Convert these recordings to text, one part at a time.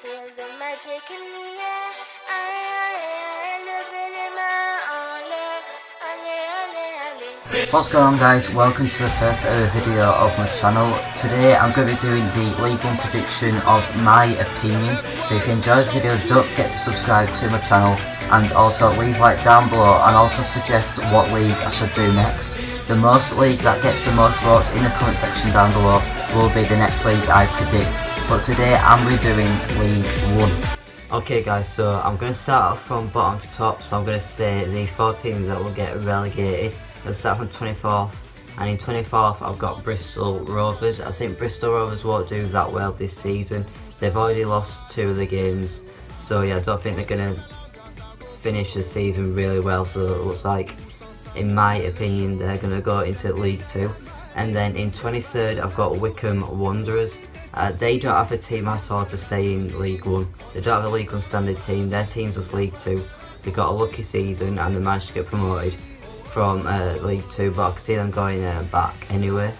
feel the magic in the air. I love it in my ole. What's going on, guys? Welcome to the first ever video of my channel. Today I'm going to be doing the League 1 prediction of my opinion. So if you enjoy this video, don't forget to subscribe to my channel and also leave a like down below and also suggest what league I should do next. The most league that gets the most votes in the comment section down below will be the next league I predict. But today I'm redoing League 1. Okay guys, so I'm going to start off from bottom to top. So I'm going to say the 4 teams that will get relegated. Let's start from 24th, and in 24th I've got Bristol Rovers. I think Bristol Rovers won't do that well this season. They've already lost 2 of the games, so yeah, I don't think they're going to finish the season really well. So it looks like, in my opinion, they're going to go into League 2. And then in 23rd I've got Wycombe Wanderers. They don't have a team at all to stay in League 1. They don't have a League 1 standard team. Their team's just League 2. They got a lucky season and they managed to get promoted from League 2, but I can see them going back anyway.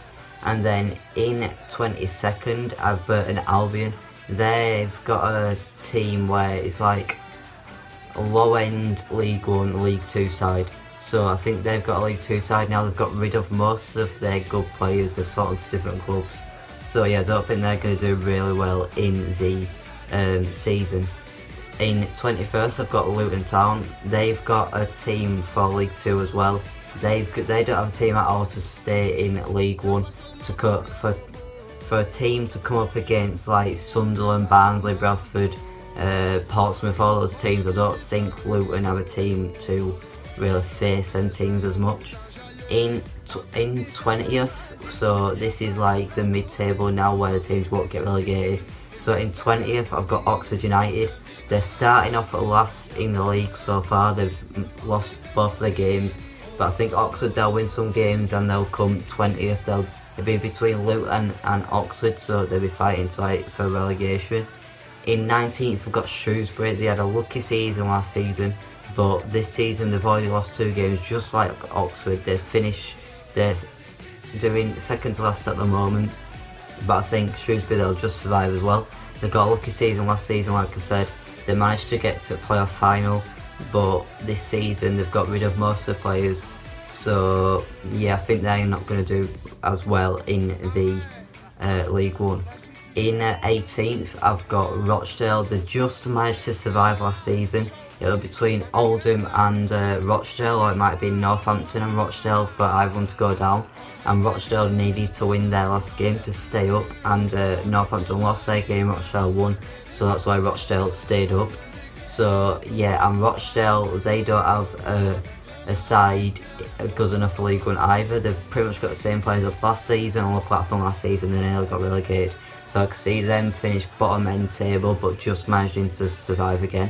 And then in 22nd I've Burton Albion. They've got a team where it's like a low end League 1, League 2 side. So I think they've got a League 2 side now. They've got rid of most of their good players. They've sold them to different clubs. So yeah, I don't think they're going to do really well in the season. In 21st I've got Luton Town. They've got a team for League 2 as well. They don't have a team at all to stay in League 1. For a team to come up against like Sunderland, Barnsley, Bradford, Portsmouth, all those teams, I don't think Luton have a team to really face them teams as much. In 20th, so this is like the mid-table now where the teams won't get relegated. So in 20th I've got Oxford United. They're starting off at last in the league so far. They've lost both their games, but I think Oxford, they'll win some games and they'll come 20th. They'll be between Luton and Oxford, so they'll be fighting for relegation. In 19th we've got Shrewsbury. They had a lucky season last season, but this season they've already lost 2 games just like Oxford. They're doing second to last at the moment, but I think Shrewsbury, they'll just survive as well. They got a lucky season last season, like I said. They managed to get to playoff final, but this season they've got rid of most of the players. So yeah, I think they're not going to do as well in the League 1. In 18th I've got Rochdale. They just managed to survive last season. It was between Oldham and Rochdale, or it might have been Northampton and Rochdale for either one to go down. And Rochdale needed to win their last game to stay up, and Northampton lost their game, Rochdale won, so that's why Rochdale stayed up. So yeah, and Rochdale, they don't have a side good enough for League 1 either. They've pretty much got the same players as last season, and look what happened last season, they nearly got relegated. So I can see them finish bottom end table, but just managing to survive again.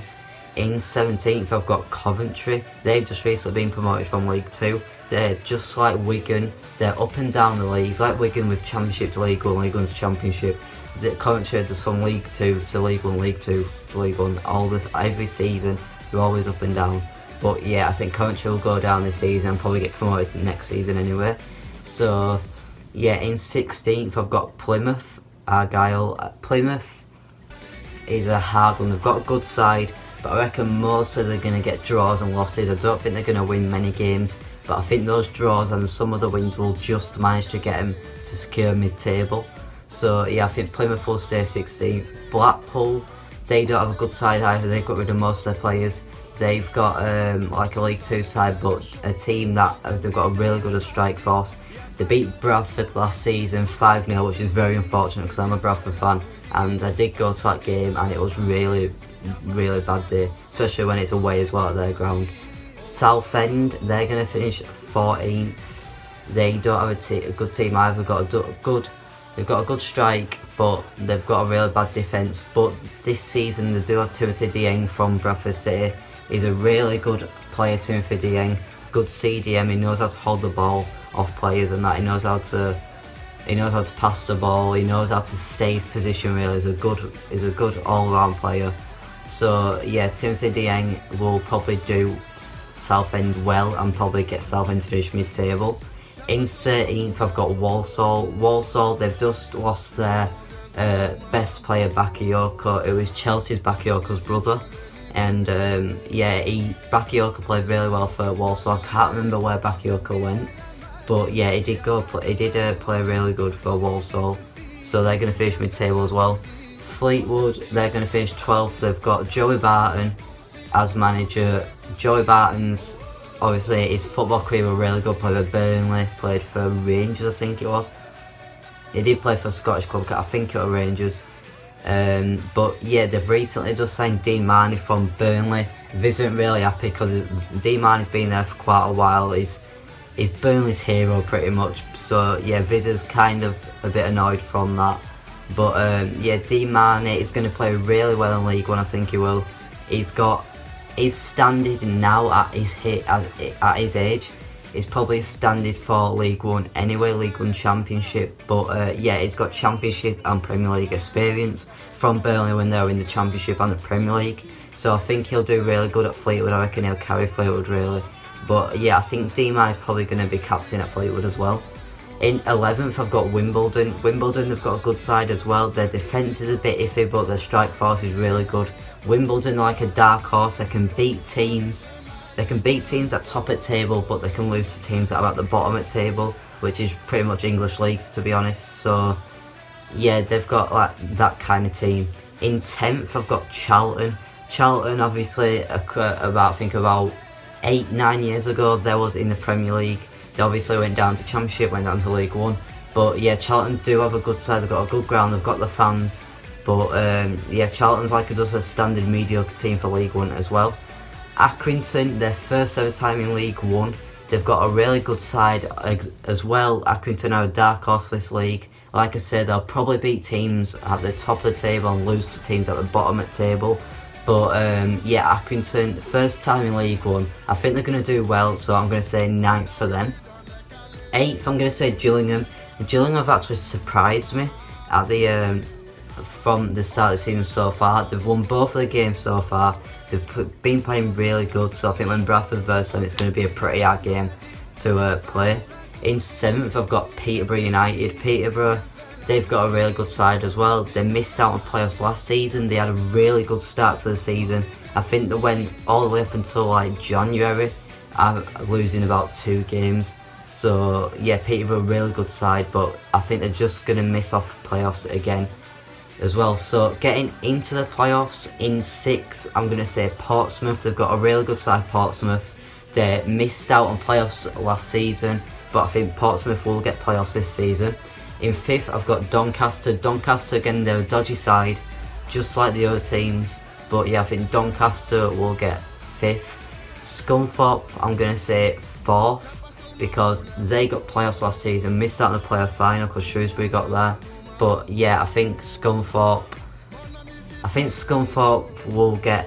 In 17th I've got Coventry. They've just recently been promoted from League 2. They're just like Wigan. They're up and down the leagues, like Wigan with Championship to League 1, League 1 to Championship. Coventry are just from League 2 to League 1, League 2 to League 1. Every season they're always up and down. But yeah, I think Coventry will go down this season and probably get promoted next season anyway. So yeah, in 16th I've got Plymouth Argyle. Plymouth is a hard one. They've got a good side, but I reckon most of them are going to get draws and losses. I don't think they're going to win many games, but I think those draws and some of the wins will just manage to get them to secure mid-table. So yeah, I think Plymouth will stay 16th. Blackpool, they don't have a good side either. They've got rid of most of their players. They've got like a League 2 side, but a team that they've got a really good strike force. They beat Bradford last season 5-0, which is very unfortunate because I'm a Bradford fan, and I did go to that game and it was really bad day, especially when it's away as well at their ground. Southend, they're going to finish 14th. They don't have a good team either. They've got a good strike, but they've got a really bad defence. But this season they do have Timothy Dieng from Bradford City. He's a really good player, Timothy Dieng. Good CDM. He knows how to hold the ball off players and that. He knows how to pass the ball. He knows how to stay his position. Really, he's a good all-round player. So yeah, Timothy Dieng will probably do Southend well and probably get Southend to finish mid-table. In 13th I've got Walsall. Walsall, they've just lost their best player Bakayoko. It was Chelsea's Bakayoko's brother, and Bakayoko played really well for Walsall. I can't remember where Bakayoko went, but yeah, he did play really good for Walsall. So they're going to finish mid-table as well. Fleetwood, they're going to finish 12th. They've got Joey Barton as manager. Joey Barton's, obviously, his football career was really good. Played for Burnley, played for Rangers, I think it was. He did play for a Scottish club, I think it was Rangers. But yeah, they've recently just signed Dean Marney from Burnley. Viz isn't really happy because Dean Marney's been there for quite a while. He's Burnley's hero pretty much. So yeah, Viz is kind of a bit annoyed from that. But yeah, Dean Marney is going to play really well in League One. I think he will. His standard now at his age is probably standard for League One anyway, League One Championship. But yeah, he's got Championship and Premier League experience from Burnley when they were in the Championship and the Premier League. So I think he'll do really good at Fleetwood. I reckon he'll carry Fleetwood really. But yeah, I think Dean Marney is probably going to be captain at Fleetwood as well. In 11th, I've got Wimbledon. Wimbledon, they've got a good side as well. Their defence is a bit iffy, but their strike force is really good. Wimbledon are like a dark horse. They can beat teams. They can beat teams at top at table, but they can lose to teams that are at the bottom at table, which is pretty much English leagues, to be honest. So yeah, they've got like that kind of team. In 10th, I've got Charlton. Charlton, obviously, about 8-9 years ago, they was in the Premier League. They obviously went down to Championship, went down to League One. But yeah, Charlton do have a good side. They've got a good ground. They've got the fans. But yeah, Charlton's like just a standard mediocre team for League One as well. Accrington, their first ever time in League One. They've got a really good side as well. Accrington are a dark horse for this league. Like I said, they'll probably beat teams at the top of the table and lose to teams at the bottom of the table. But yeah, Accrington, first time in League One. I think they're going to do well, so I'm going to say 9th for them. 8th, I'm going to say Gillingham. Gillingham have actually surprised me at from the start of the season so far. They've won both of the games so far. They've been playing really good, so I think when Bradford versus them, it's going to be a pretty hard game to play. In 7th, I've got Peterborough United. Peterborough, they've got a really good side as well. They missed out on playoffs last season. They had a really good start to the season. I think they went all the way up until like January, losing about 2 games. So yeah, Peterborough, really good side, but I think they're just going to miss off playoffs again as well. So getting into the playoffs, in 6th, I'm going to say Portsmouth. They've got a really good side, Portsmouth. They missed out on playoffs last season, but I think Portsmouth will get playoffs this season. In 5th, I've got Doncaster. Doncaster, again, they're a dodgy side, just like the other teams. But yeah, I think Doncaster will get 5th. Scunthorpe, I'm going to say 4th, because they got playoffs last season, missed out on the playoff final because Shrewsbury got there. But yeah, I think Scunthorpe will get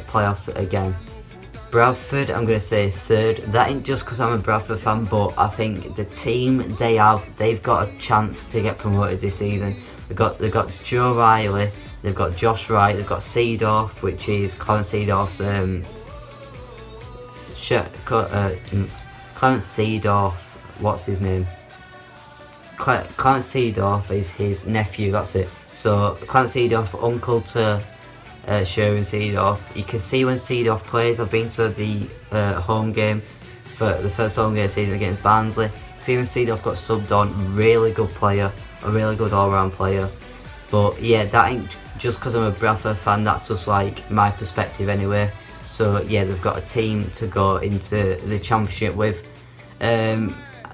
playoffs again. Bradford, I'm going to say 3rd. That ain't just because I'm a Bradford fan, but I think the team they've got a chance to get promoted this season. They've got Joe Riley, they've got Josh Wright, they've got Seedorf, which is Clarence Seedorf's Clarence Seedorf, what's his name? Clarence Seedorf is his nephew, that's it. So Clarence Seedorf, uncle to Sherwin Seedorf. You can see when Seedorf plays. I've been to the home game for the first home game of the season against Barnsley. See when Seedorf got subbed on, really good player, a really good all-round player. But yeah, that ain't just because I'm a Bradford fan, that's just like my perspective anyway. So yeah, they've got a team to go into the Championship with.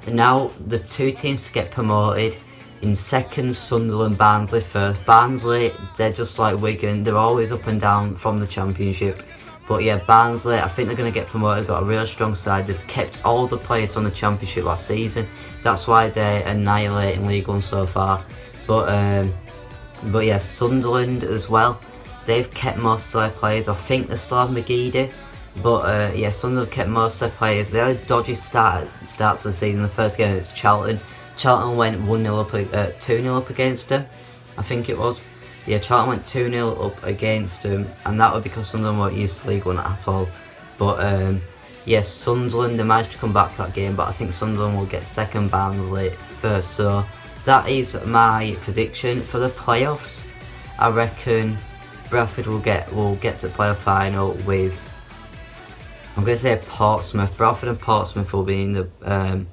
Now the 2 teams to get promoted. In 2nd, Sunderland, Barnsley 1st. Barnsley, they're just like Wigan, they're always up and down from the Championship. But yeah, Barnsley, I think they're going to get promoted, got a real strong side. They've kept all the players from the Championship last season. That's why they're annihilating League One so far. But yeah, Sunderland as well. They've kept most of their players. I think they still have McGeady. But yeah, Sunderland kept most of their players. They had a dodgy start to the season. The first game was Charlton. Charlton went 2-0 up against them, I think it was. Yeah, Charlton went 2-0 up against them, and that was because Sunderland weren't used to League One at all. But yeah, Sunderland, they managed to come back that game, but I think Sunderland will get 2nd, Barnsley 1st. So that is my prediction for the playoffs. I reckon Bradford will get to the playoff final with, I'm going to say Portsmouth. Bradford and Portsmouth will be in the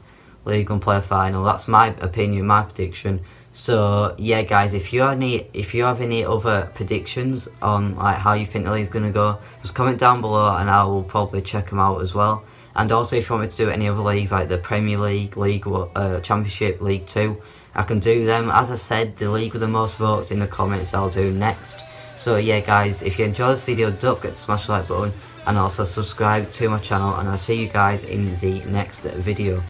League One playoff final. That's my opinion, my prediction. So yeah, guys, if you have any other predictions on like how you think the league's gonna go, just comment down below, and I will probably check them out as well. And also, if you want me to do any other leagues like the Premier League, Championship, League 2, I can do them. As I said, the league with the most votes in the comments I'll do next. So yeah, guys, if you enjoyed this video, don't forget to smash the like button and also subscribe to my channel, and I'll see you guys in the next video.